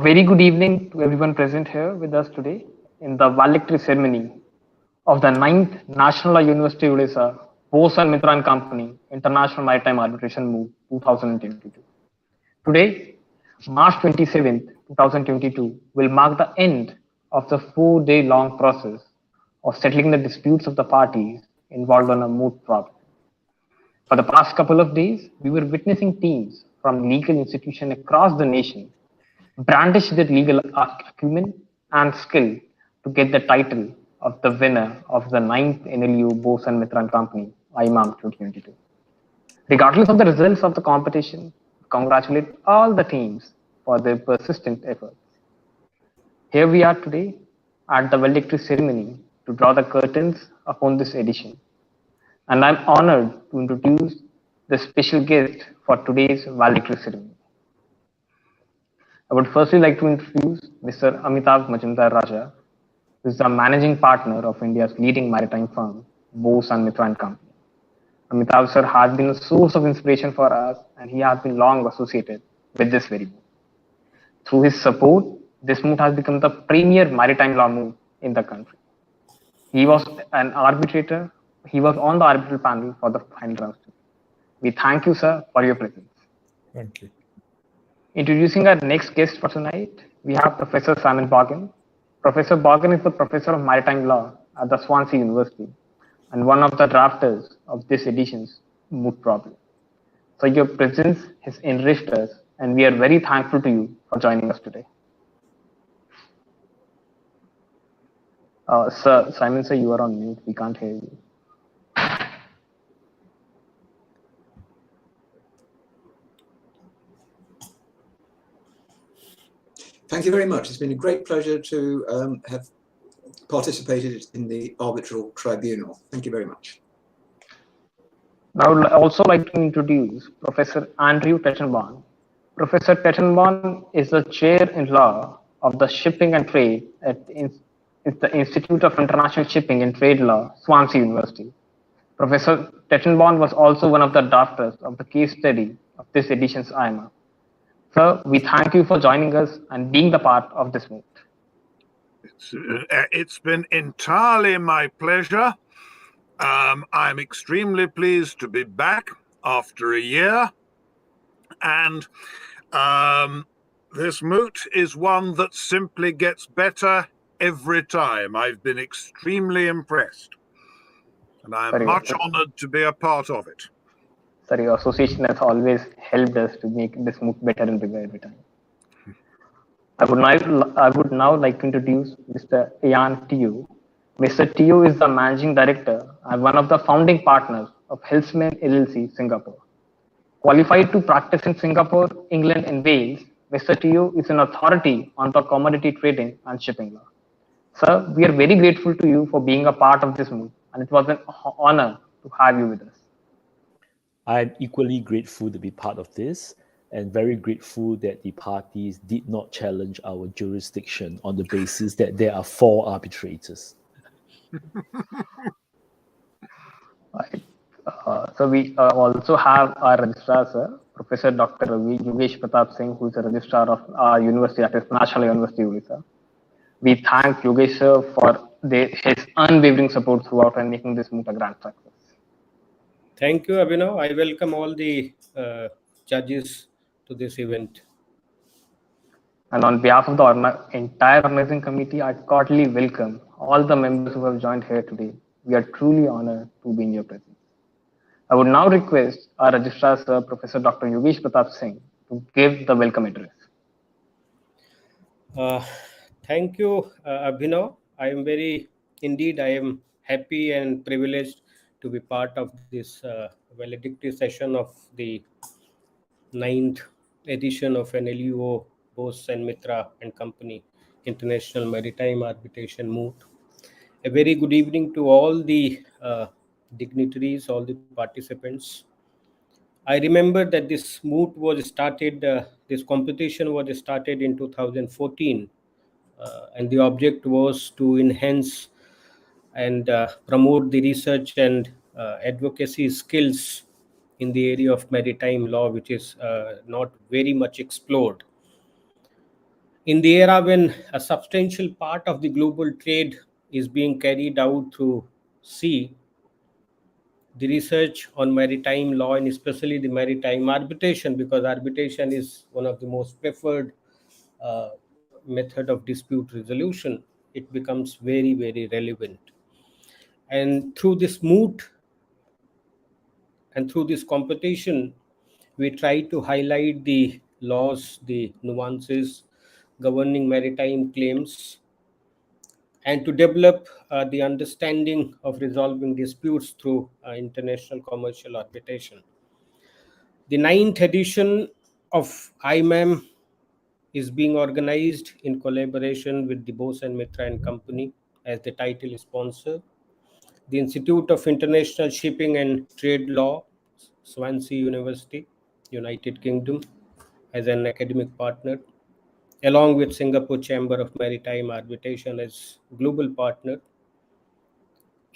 Very good evening to everyone present here with us today in the Valedictory ceremony of the 9th National Law University Odisha Bose and Mitra and Company International Maritime Arbitration Moot 2022. Today, March 27th, 2022 will mark the end of the 4-day long process of settling the disputes of the parties involved on a moot problem. For the past couple of days, we were witnessing teams from legal institutions across the nation brandish their legal acumen and skill to get the title of the winner of the 9th NLUO Bose and Mitra and Company IMAM 2022. Regardless of the results of the competition, congratulate all the teams for their persistent efforts. Here we are today at the valedictory ceremony to draw the curtains upon this edition. And I'm honored to introduce the special guest for today's valedictory ceremony. I would firstly like to introduce Mr. Amitav Raja, who is the managing partner of India's leading maritime firm, Bose and Mitra and Company. Amitav sir has been a source of inspiration for us, and he has been long associated with this very moot. Through his support, this moot has become the premier maritime law moot in the country. He was an arbitrator. He was on the arbitral panel for the final round. We thank you, sir, for your presence. Thank you. Introducing our next guest for tonight, we have Professor Simon Bogan. Professor Bogan is the Professor of Maritime Law at the Swansea University and one of the drafters of this edition's moot problem. So your presence has enriched us, and we are very thankful to you for joining us today. Sir, Simon, sir, you are on mute. We can't hear you. Thank you very much. It's been a great pleasure to have participated in the arbitral tribunal. Thank you very much. Now, I would also like to introduce Professor Andrew Tettenborn. Professor Tettenborn is the chair in law of the shipping and trade at the Institute of International Shipping and Trade Law, Swansea University. Professor Tettenborn was also one of the drafters of the case study of this edition's IMA. Sir, we thank you for joining us and being the part of this moot. It's been entirely my pleasure. I'm extremely pleased to be back after a year. And this moot is one that simply gets better every time. I've been extremely impressed. And I'm much honored to be a part of it. Sir, your association has always helped us to make this moot better and bigger every time. I would now like to introduce Mr. Ian Teo. Mr. Teo is the managing director and one of the founding partners of Hillsman LLC, Singapore. Qualified to practice in Singapore, England, and Wales, Mr. Teo is an authority on the commodity trading and shipping law. Sir, we are very grateful to you for being a part of this moot, and it was an honor to have you with us. I'm equally grateful to be part of this and very grateful that the parties did not challenge our jurisdiction on the basis that there are 4 arbitrators. Right. So we also have our registrar, sir, Professor Dr. Yogesh Pratap Singh, who is a registrar of our university, that is National University of Odisha. We thank Yogesh sir for his unwavering support throughout and making this moot a grand success. Thank you, Abhinav. I welcome all the judges to this event. And on behalf of the entire organizing committee, I cordially welcome all the members who have joined here today. We are truly honored to be in your presence. I would now request our registrar, sir, Professor Dr. Yogesh Pratap Singh, to give the welcome address. Thank you, Abhinav. I am happy and privileged to be part of this valedictory session of the 9th edition of NLUO Bose and Mitra and Company International Maritime Arbitration Moot. A very good evening to all the dignitaries, all the participants. I remember that this moot was started, this competition was started in 2014, and the object was to enhance and promote the research and advocacy skills in the area of maritime law, which is not very much explored. In the era when a substantial part of the global trade is being carried out through sea, the research on maritime law and especially the maritime arbitration, because arbitration is one of the most preferred method of dispute resolution, it becomes very, very relevant. And through this moot and through this competition, we try to highlight the laws, the nuances governing maritime claims, and to develop the understanding of resolving disputes through international commercial arbitration. The 9th edition of IMAM is being organized in collaboration with the Bose and Mitra and Company as the title sponsor. The Institute of International Shipping and Trade Law, Swansea University, United Kingdom, as an academic partner, along with Singapore Chamber of Maritime Arbitration as global partner,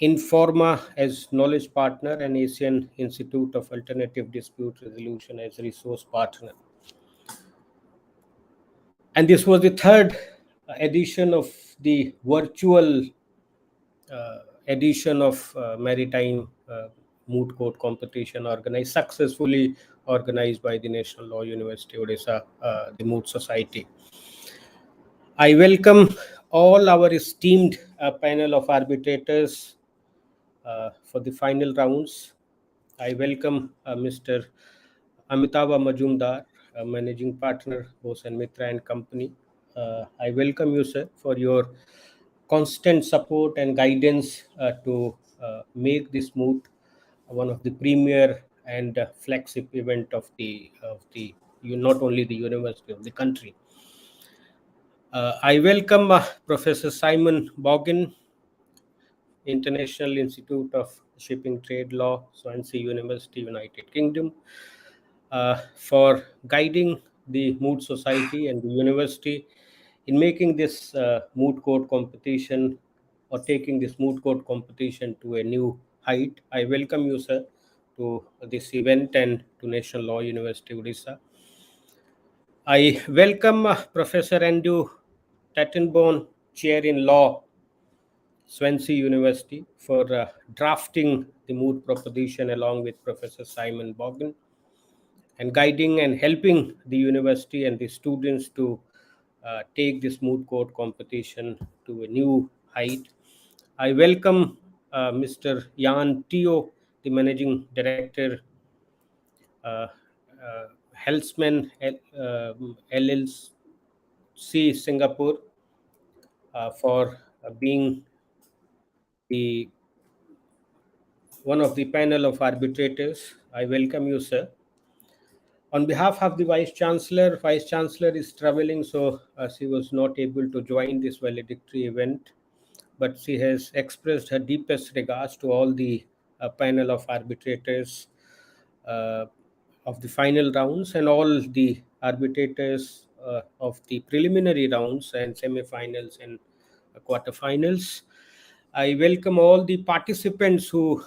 Informa as knowledge partner, and Asian Institute of Alternative Dispute Resolution as resource partner. And this was the third edition of the virtual edition of Maritime Moot Court competition, successfully organized by the National Law University Odisha, the Moot Society. I welcome all our esteemed panel of arbitrators for the final rounds. I welcome Mr. Amitav Majumdar, Managing Partner, Bose and Mitra and Company. I welcome you, sir, for your constant support and guidance to make this moot one of the premier and flagship event of the not only the university, of the country. I welcome Professor Simon Boggin, International Institute of Shipping Trade Law, Swansea University, United Kingdom, for guiding the Moot Society and the university in making this moot court competition, or taking this moot court competition to a new height. I welcome you, sir, to this event and to National Law University Odisha. I welcome Professor Andrew Tattenborn, Chair in Law, Swansea University, for drafting the moot proposition along with Professor Simon Boggin, and guiding and helping the university and the students to take this moot court competition to a new height. I welcome Mr. Jan Teo, the Managing Director, Helsman LLC Singapore, for being the one of the panel of arbitrators. I welcome you, sir. On behalf of the Vice Chancellor is traveling, so she was not able to join this valedictory event, but she has expressed her deepest regards to all the panel of arbitrators of the final rounds and all the arbitrators of the preliminary rounds and semi-finals and quarterfinals. I welcome all the participants who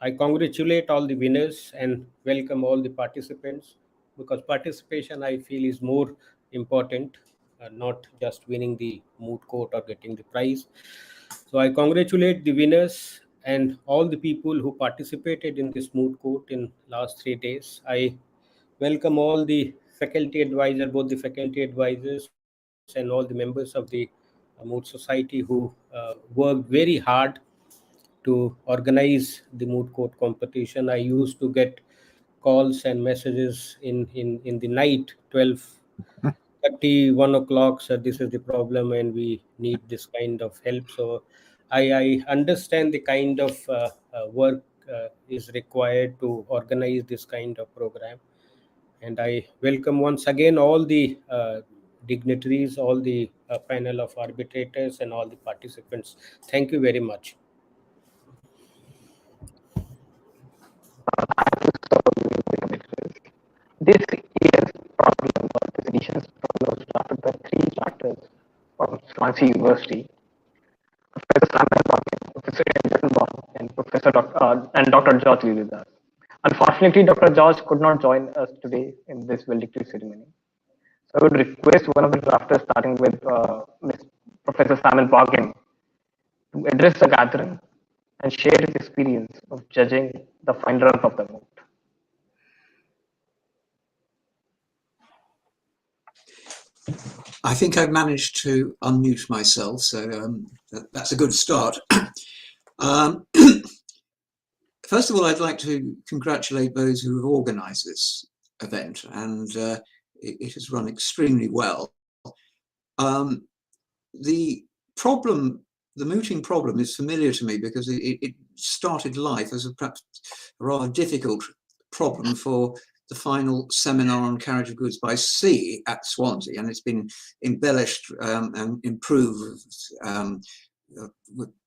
I congratulate all the winners and welcome all the participants, because participation, I feel, is more important, not just winning the moot court or getting the prize. So I congratulate the winners and all the people who participated in this moot court in last 3 days. I welcome all the faculty advisors, both the faculty advisors and all the members of the Moot Society, who worked very hard to organize the moot court competition. I used to get calls and messages in the night, 12:30, 1 o'clock, so this is the problem and we need this kind of help. So I understand the kind of work is required to organize this kind of program. And I welcome once again all the dignitaries, all the panel of arbitrators and all the participants. Thank you very much. This year's problem, or this edition's problem, was started by 3 chapters from Swansea University. Professor Simon Boggin, Professor Tattenborn, and Dr. George with us. I'm Unfortunately, Dr. George could not join us today in this valedictory ceremony. So I would request one of the drafters, starting with Professor Samuel Bargain, to address the gathering and share his experience of judging the final round of the moot. I think I've managed to unmute myself, so that's a good start. First of all, I'd like to congratulate those who have organised this event, and it has run extremely well. The mooting problem is familiar to me because it started life as perhaps a rather difficult problem for the final seminar on carriage of goods by sea at Swansea, and it's been embellished and improved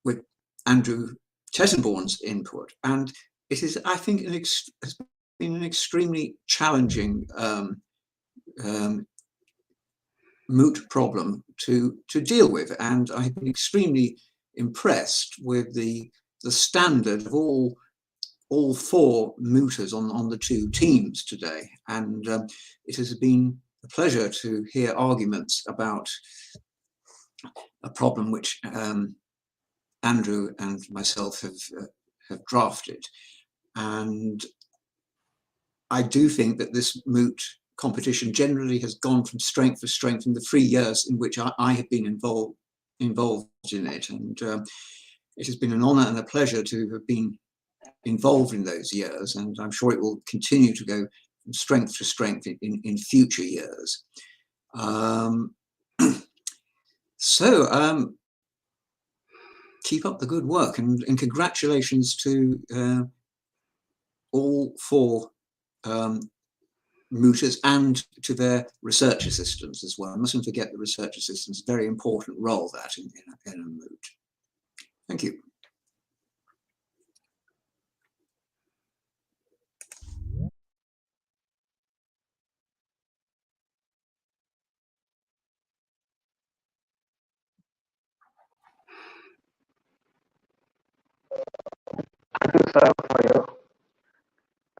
with Andrew Tessenborn's input. And it is, I think, has been an extremely challenging moot problem to deal with, and I've been extremely impressed with the standard of all four mooters on the two teams today, and it has been a pleasure to hear arguments about a problem which Andrew and myself have drafted. And I do think that this moot competition generally has gone from strength to strength in the 3 years in which I have been involved in it, and it has been an honour and a pleasure to have been involved in those years, and I'm sure it will continue to go from strength to strength in future years. So keep up the good work, and congratulations to all four mooters and to their research assistants as well. I mustn't forget the research assistants, very important role that in a moot. Thank you. Thank you, sir, for your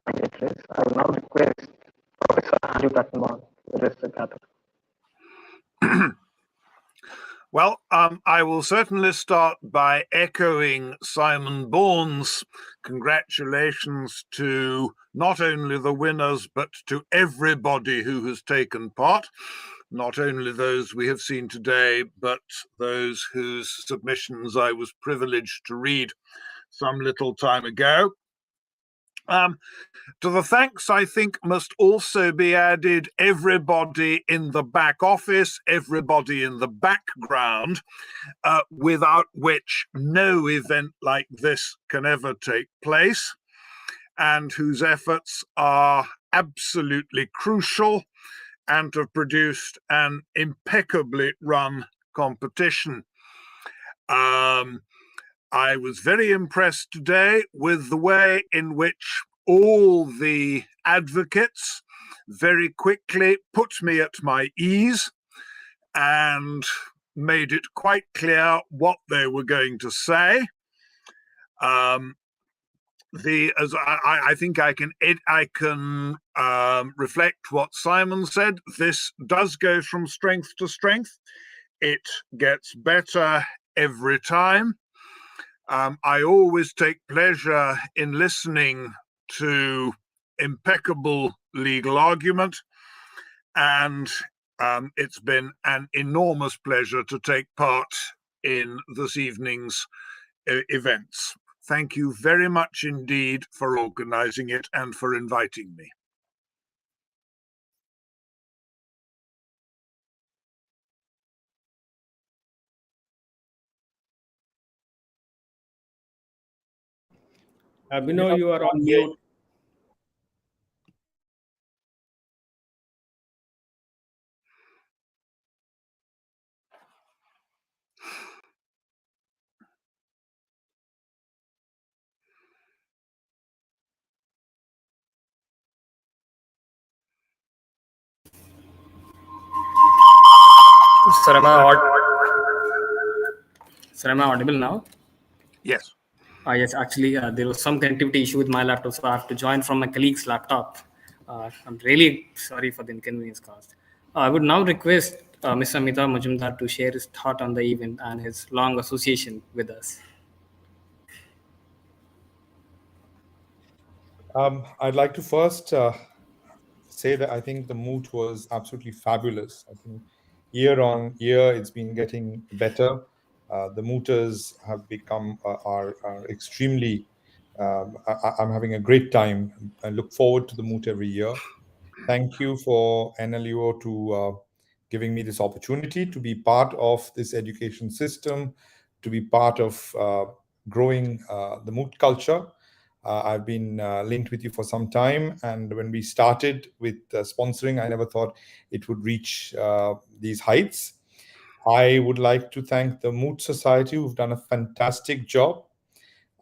kind address. I will now request Professor Andrew Tessenborn to address the gathering. Well, I will certainly start by echoing Simon Bourne's congratulations to not only the winners, but to everybody who has taken part, not only those we have seen today, but those whose submissions I was privileged to read some little time ago. To the thanks, I think, must also be added everybody in the back office, everybody in the background, without which no event like this can ever take place, and whose efforts are absolutely crucial and have produced an impeccably run competition. I was very impressed today with the way in which all the advocates very quickly put me at my ease and made it quite clear what they were going to say. I think I can reflect what Simon said. This does go from strength to strength. It gets better every time. I always take pleasure in listening to impeccable legal argument, and it's been an enormous pleasure to take part in this evening's events. Thank you very much indeed for organising it and for inviting me. Abhinav, you are on mute. Sir, am I audible now? Yes. Yes, actually, there was some connectivity issue with my laptop, so I have to join from my colleague's laptop. I'm really sorry for the inconvenience caused. I would now request Mr. Mita Majumdar to share his thought on the event and his long association with us. I'd like to first say that I think the moot was absolutely fabulous. I think year on year it's been getting better. The mooters have become are extremely. I'm having a great time. I look forward to the moot every year. Thank you for NLUO to giving me this opportunity to be part of this education system, to be part of growing the moot culture. I've been linked with you for some time, and when we started with sponsoring, I never thought it would reach these heights. I would like to thank the Moot Society, who've done a fantastic job.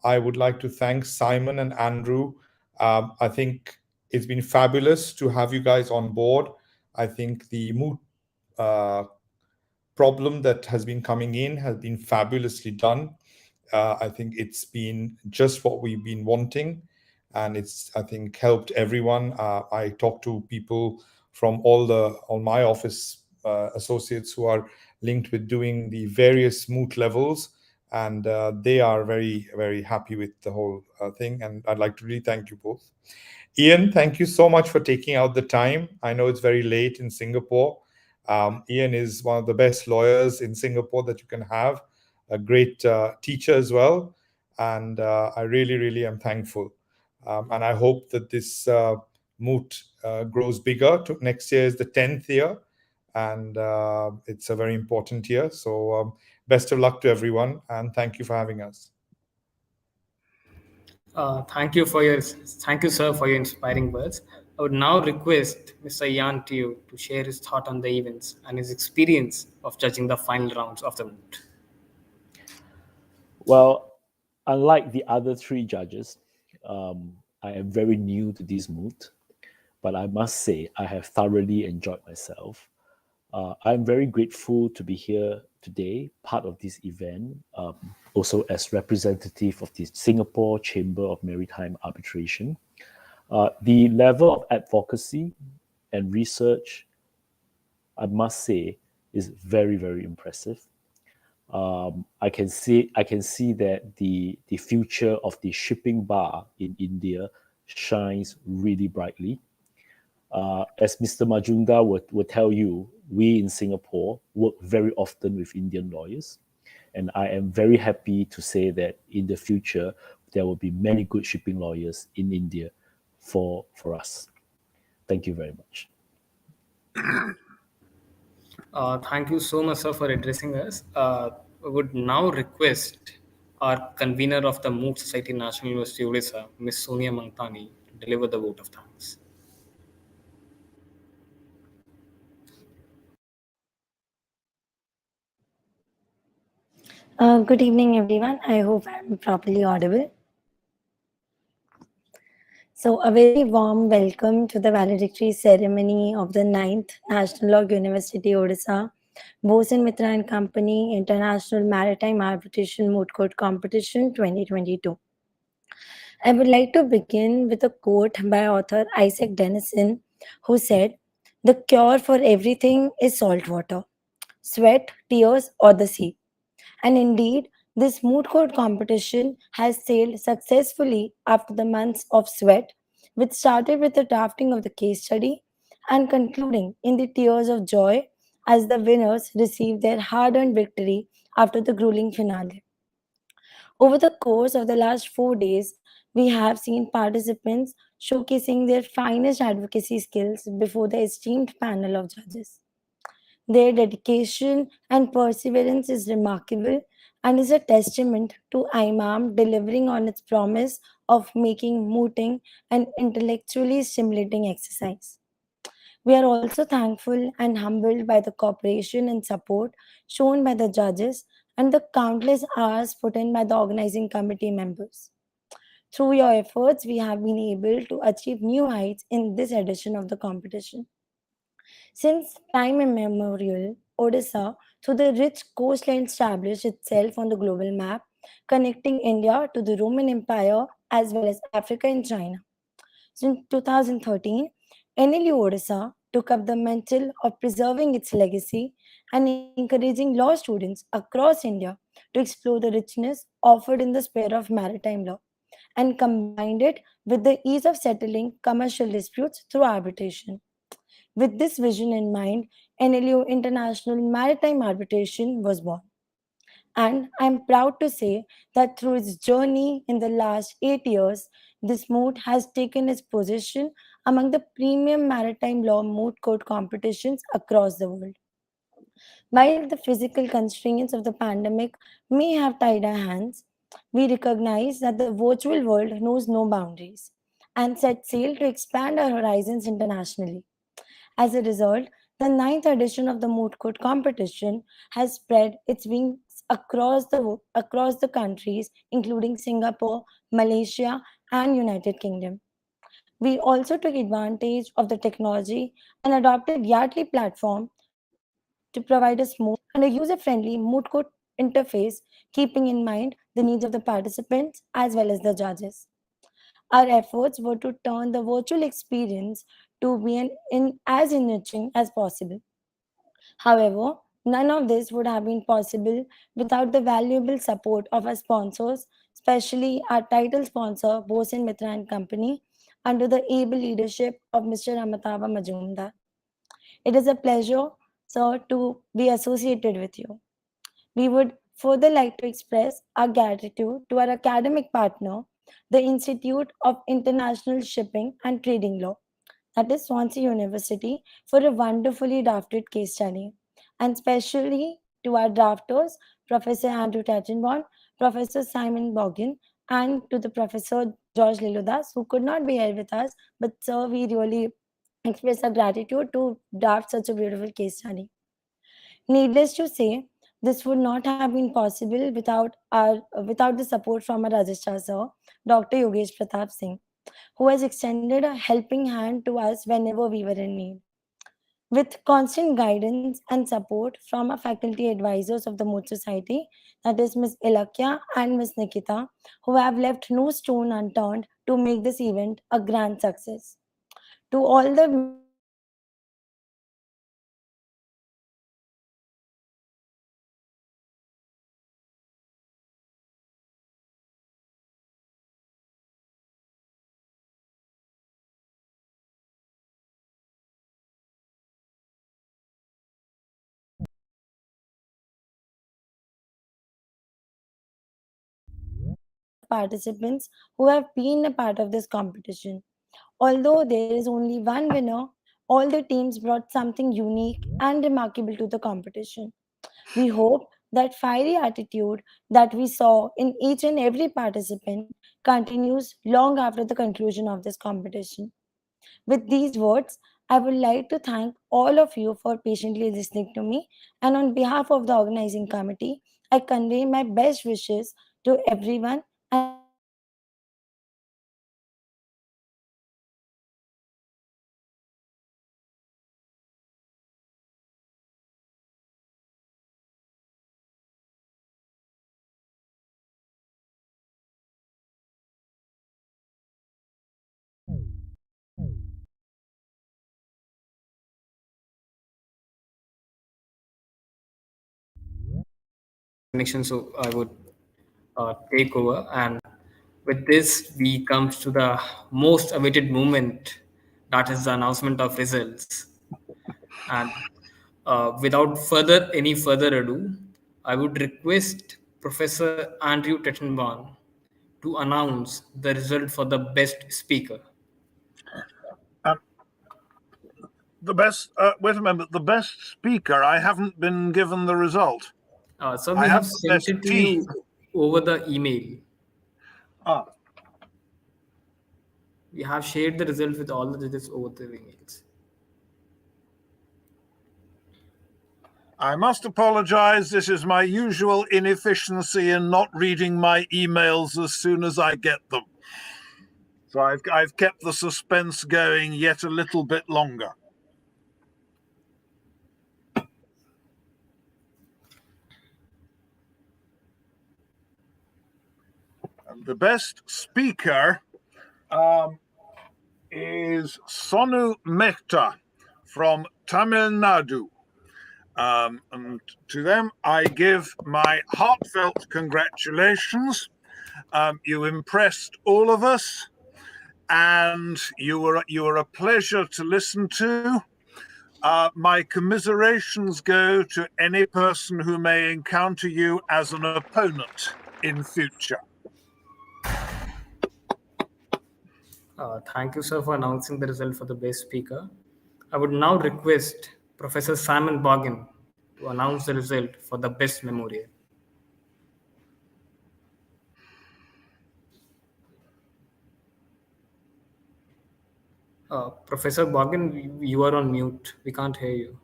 I would like to thank Simon and Andrew. I think it's been fabulous to have you guys on board. I think the Moot problem that has been coming in has been fabulously done. I think it's been just what we've been wanting, and it's, I think, helped everyone. I talk to people from all my office associates who are linked with doing the various moot levels, and they are very, very happy with the whole thing. And I'd like to really thank you both. Ian, thank you so much for taking out the time. I know it's very late in Singapore. Ian is one of the best lawyers in Singapore that you can have, a great teacher as well. And I really, really am thankful. And I hope that this moot grows bigger. Next year is the 10th year, and it's a very important year. So best of luck to everyone, and thank you for having us. Thank you, sir, for your inspiring words. I would now request Mr. Yan to share his thought on the events and his experience of judging the final rounds of the moot. Well, unlike the other three judges, I am very new to this moot, but I must say I have thoroughly enjoyed myself. I'm very grateful to be here today, part of this event, also as representative of the Singapore Chamber of Maritime Arbitration. The level of advocacy and research, I must say, is very, very impressive. I can see that the future of the shipping bar in India shines really brightly. As Mr. Majumdar would tell you, we in Singapore work very often with Indian lawyers, and I am very happy to say that in the future there will be many good shipping lawyers in India for us. Thank you very much. Thank you so much, sir, for addressing us. I would now request our convener of the Moot Society National University Odisha, Ms. Sonia Mangtani, to deliver the vote of thanks. Good evening, everyone. I hope I'm properly audible. So, a very warm welcome to the valedictory ceremony of the 9th National Law University Odisha Bose Mitra and Company International Maritime Arbitration Moot Court Competition 2022. I would like to begin with a quote by author Isaac Dennison, who said, "The cure for everything is salt water, sweat, tears, or the sea." And indeed, this moot court competition has sailed successfully after the months of sweat, which started with the drafting of the case study and concluding in the tears of joy as the winners received their hard earned victory after the grueling finale. Over the course of the last 4 days, we have seen participants showcasing their finest advocacy skills before the esteemed panel of judges. Their dedication and perseverance is remarkable and is a testament to IMAM delivering on its promise of making mooting an intellectually stimulating exercise. We are also thankful and humbled by the cooperation and support shown by the judges and the countless hours put in by the organizing committee members. Through your efforts, we have been able to achieve new heights in this edition of the competition. Since time immemorial, Odisha, through the rich coastline, established itself on the global map connecting India to the Roman Empire as well as Africa and China. Since 2013, NLUO Odisha took up the mantle of preserving its legacy and encouraging law students across India to explore the richness offered in the sphere of maritime law and combined it with the ease of settling commercial disputes through arbitration. With this vision in mind, NLUO International Maritime Arbitration was born. And I'm proud to say that through its journey in the last 8 years, this moot has taken its position among the premium maritime law moot court competitions across the world. While the physical constraints of the pandemic may have tied our hands, we recognize that the virtual world knows no boundaries and set sail to expand our horizons internationally. As a result, the ninth edition of the Moot Court competition has spread its wings across the countries, including Singapore, Malaysia, and United Kingdom. We also took advantage of the technology and adopted Yardley platform to provide a smooth and a user-friendly Moot Court interface, keeping in mind the needs of the participants as well as the judges. Our efforts were to turn the virtual experience to be as enriching as possible. However, none of this would have been possible without the valuable support of our sponsors, especially our title sponsor, Bose Mitra and Company, under the able leadership of Mr. Amitav Majumdar. It is a pleasure, sir, to be associated with you. We would further like to express our gratitude to our academic partner, the Institute of International Shipping and Trading Law, that is Swansea University, for a wonderfully drafted case study, and especially to our drafters, Professor Andrew Tachenborn, Professor Simon Boggin, and to the Professor George Liludas, who could not be here with us, but sir, we really express our gratitude to draft such a beautiful case study. Needless to say, this would not have been possible without the support from our Registrar Sir, Dr. Yogesh Pratap Singh, who has extended a helping hand to us whenever we were in need. With constant guidance and support from our faculty advisors of the Moot Society, that is Ms. Ilakya and Ms. Nikita, who have left no stone unturned to make this event a grand success. To all the members of the faculty and staff who have contributed towards this event, I would like to express my heartfelt gratitude. With this, I would like to invite participants who have been a part of this competition. Although there is only one winner, all the teams brought something unique and remarkable to the competition. We hope that fiery attitude that we saw in each and every participant continues long after the conclusion of this competition. With these words, I would like to thank all of you for patiently listening to me, and on behalf of the organizing committee, I convey my best wishes to everyone and wish you all the very best. Connection, so I would take over. And with this, we come to the most awaited moment, that is the announcement of results. And without any further ado, I would request Professor Andrew Tettenborn to announce the result for the best speaker. The best, wait a minute, the best speaker, I haven't been given the result. So we have sent it to you over the email. We have shared the result with all the judges over the emails. I must apologize. This is my usual inefficiency in not reading my emails as soon as I get them. So I've kept the suspense going yet a little bit longer. The best speaker is Sonu Mehta from Tamil Nadu. And to them, I give my heartfelt congratulations. You impressed all of us, and you were a pleasure to listen to. My commiserations go to any person who may encounter you as an opponent in future. Thank you, sir, for announcing the result for the best speaker. I would now request Professor Simon Boggin to announce the result for the best memorial. Professor Boggin, you are on mute. We can't hear you.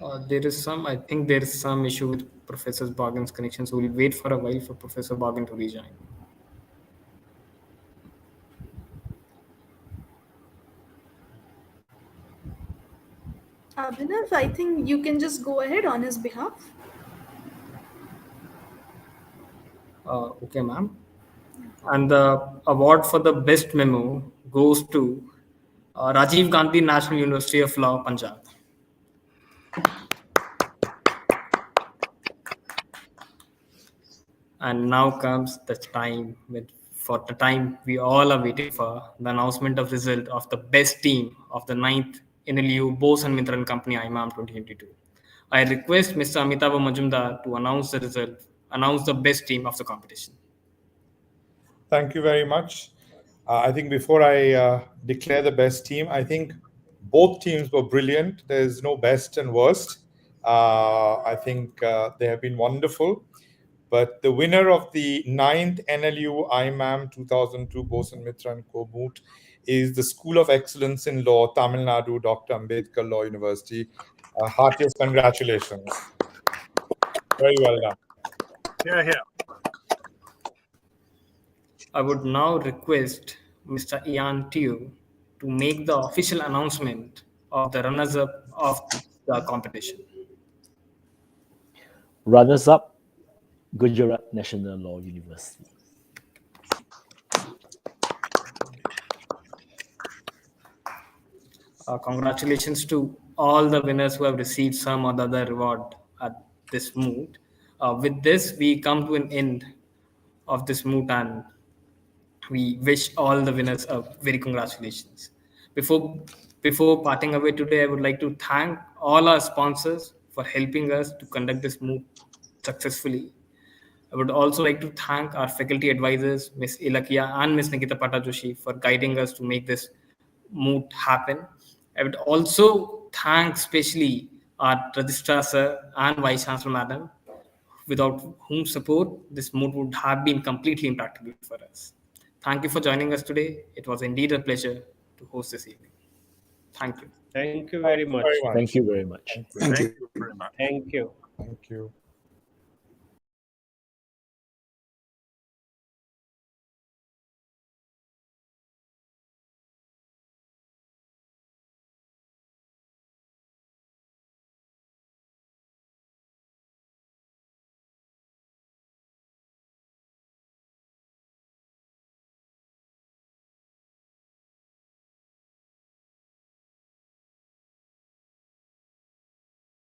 I think there is some issue with Professor Boggin's connection, so we'll wait for a while for Professor Boggin to rejoin. Abhinav, I think you can just go ahead on his behalf. Okay, ma'am. And the award for the best memo goes to Rajiv Gandhi National University of Law, Punjab. And now comes the time we all are waiting for, the announcement of result of the best team of the 9th NLUO Bose and Mitra Company IMAM 2022. I request Mr. Amitav Majumdar to announce the best team of the competition. Thank you very much. I think before I declare the best team, I think both teams were brilliant. There's no best and worst. I think they have been wonderful. But the winner of the 9th NLUO IMAM 2002 Bose and Mitra & Co. Moot is the School of Excellence in Law, Tamil Nadu, Dr. Ambedkar Law University. Heartiest congratulations. Very well done. Here. I would now request Mr. Ian Teo to make the official announcement of the runners-up of the competition. Runners-up, Gujarat National Law University. Congratulations to all the winners who have received some or the other reward at this moot. With this, we come to an end of this moot, and we wish all the winners a very congratulations. Before parting away today, I would like to thank all our sponsors for helping us to conduct this moot successfully. I would also like to thank our faculty advisors, Ms. Ilakia and Ms. Nikita Patajoshi, for guiding us to make this moot happen. I would also thank especially our Registrar Sir and Vice Chancellor Madam, without whom support this moot would have been completely impractical for us. Thank you for joining us today. It was indeed a pleasure to host this evening. Thank you. Thank you very much. Thank you very much. Thank you. Very much. Thank you. Thank you.